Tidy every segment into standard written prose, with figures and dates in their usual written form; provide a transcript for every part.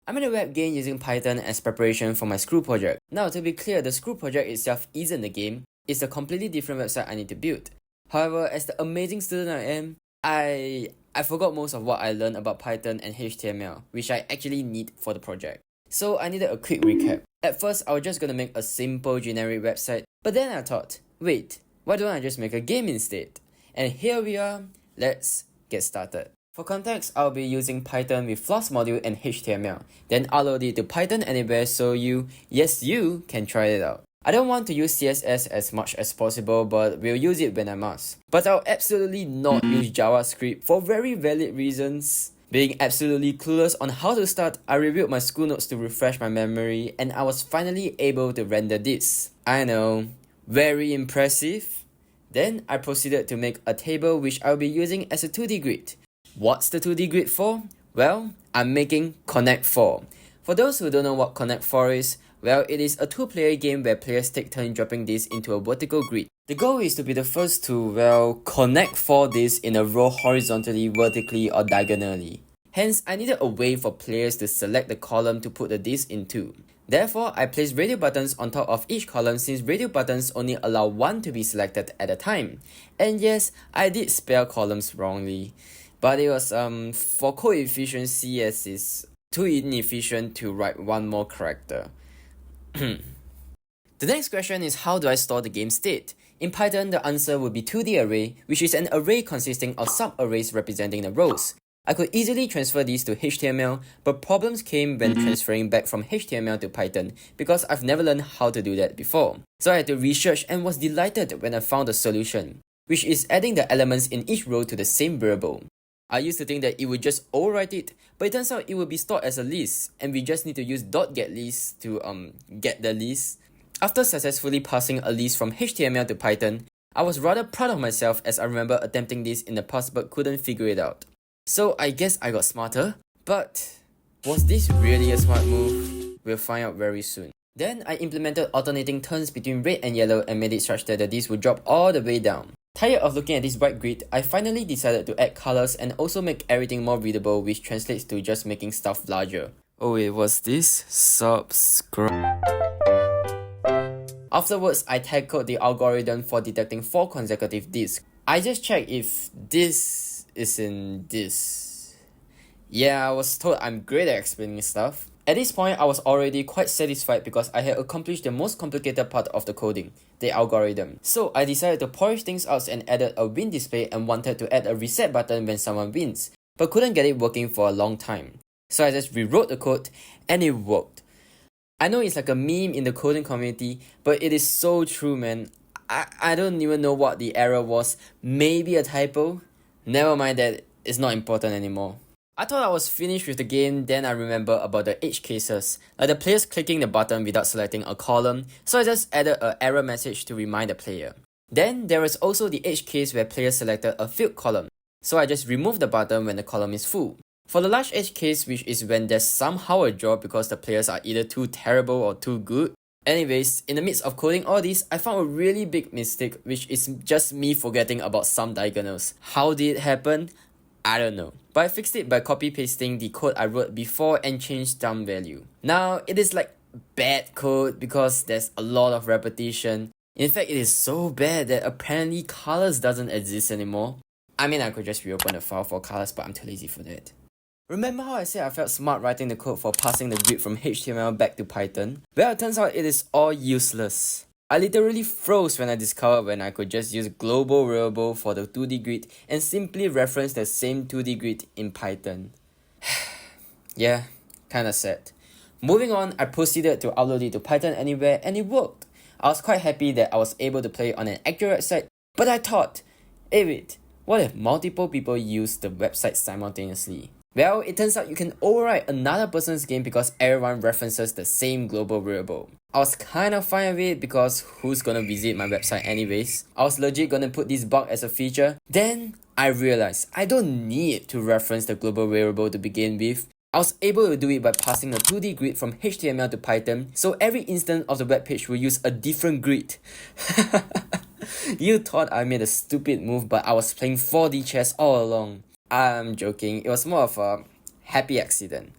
I made a web game using Python as preparation for my Screw project. Now, to be clear, the Screw project itself isn't the game, it's a completely different website I need to build. However, as the amazing student I am, I forgot most of what I learned about Python and HTML, which I actually need for the project. So I needed a quick recap. At first, I was just gonna make a simple generic website, but then I thought, wait, why don't I just make a game instead? And here we are, let's get started. For context, I'll be using Python with Flask module and HTML. Then upload it to Python Anywhere so you can try it out. I don't want to use CSS as much as possible, but we'll use it when I must. But I'll absolutely not use JavaScript for very valid reasons. Being absolutely clueless on how to start, I reviewed my school notes to refresh my memory, and I was finally able to render this. I know, very impressive. Then I proceeded to make a table which I'll be using as a 2D grid. What's the 2D grid for? Well, I'm making Connect 4. For those who don't know what Connect 4 is, well, it is a 2-player game where players take turns dropping this into a vertical grid. The goal is to be the first to, well, connect 4 discs in a row horizontally, vertically, or diagonally. Hence, I needed a way for players to select the column to put the disc into. Therefore, I placed radio buttons on top of each column since radio buttons only allow one to be selected at a time. And yes, I did spell columns wrongly. But it was for code efficiency, as it's too inefficient to write one more character. The next question is, how do I store the game state? In Python, the answer would be 2D array, which is an array consisting of sub-arrays representing the rows. I could easily transfer these to HTML, but problems came when transferring back from HTML to Python because I've never learned how to do that before. So I had to research and was delighted when I found a solution, which is adding the elements in each row to the same variable. I used to think that it would just overwrite it, but it turns out it will be stored as a list, and we just need to use .getList to get the list. After successfully passing a list from HTML to Python, I was rather proud of myself as I remember attempting this in the past but couldn't figure it out. So I guess I got smarter, but was this really a smart move? We'll find out very soon. Then I implemented alternating turns between red and yellow and made it such that the disc would drop all the way down. Tired of looking at this white grid, I finally decided to add colors and also make everything more readable, which translates to just making stuff larger. Oh wait, was this? Subscribe. Afterwards, I tackled the algorithm for detecting 4 consecutive discs. I just checked if this is in this. Yeah, I was told I'm great at explaining stuff. At this point, I was already quite satisfied because I had accomplished the most complicated part of the coding, the algorithm. So I decided to polish things out and added a win display and wanted to add a reset button when someone wins, but couldn't get it working for a long time. So I just rewrote the code and it worked. I know it's like a meme in the coding community, but it is so true, man. I don't even know what the error was. Maybe a typo? Never mind that, it's not important anymore. I thought I was finished with the game, then I remember about the edge cases, like the players clicking the button without selecting a column, so I just added an error message to remind the player. Then there is also the edge case where players selected a filled column, so I just removed the button when the column is full. For the large edge case, which is when there's somehow a draw because the players are either too terrible or too good. Anyways, in the midst of coding all this, I found a really big mistake, which is just me forgetting about some diagonals. How did it happen? I don't know. But I fixed it by copy-pasting the code I wrote before and changed dump value. Now, it is like bad code because there's a lot of repetition. In fact, it is so bad that apparently colors doesn't exist anymore. I mean, I could just reopen the file for colors, but I'm too lazy for that. Remember how I said I felt smart writing the code for passing the grid from HTML back to Python? Well, it turns out it is all useless. I literally froze when I discovered when I could just use global variable for the 2D grid and simply reference the same 2D grid in Python. Yeah, kinda sad. Moving on, I proceeded to upload it to Python Anywhere and it worked. I was quite happy that I was able to play it on an actual website, but I thought, hey wait, what if multiple people use the website simultaneously? Well, it turns out you can overwrite another person's game because everyone references the same global variable. I was kind of fine with it because who's gonna visit my website anyways? I was legit gonna put this bug as a feature. Then I realized I don't need to reference the global variable to begin with. I was able to do it by passing a 2D grid from HTML to Python, so every instance of the web page will use a different grid. You thought I made a stupid move, but I was playing 4D chess all along. I'm joking, it was more of a happy accident.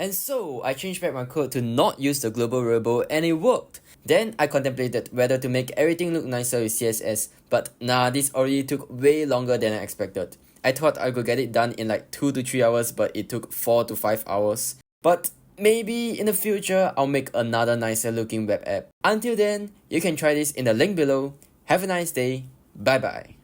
And so I changed back my code to not use the global variable and it worked. Then I contemplated whether to make everything look nicer with CSS, but nah, this already took way longer than I expected. I thought I could get it done in like 2 to 3 hours, but it took 4 to 5 hours. But maybe in the future, I'll make another nicer looking web app. Until then, you can try this in the link below. Have a nice day. Bye bye.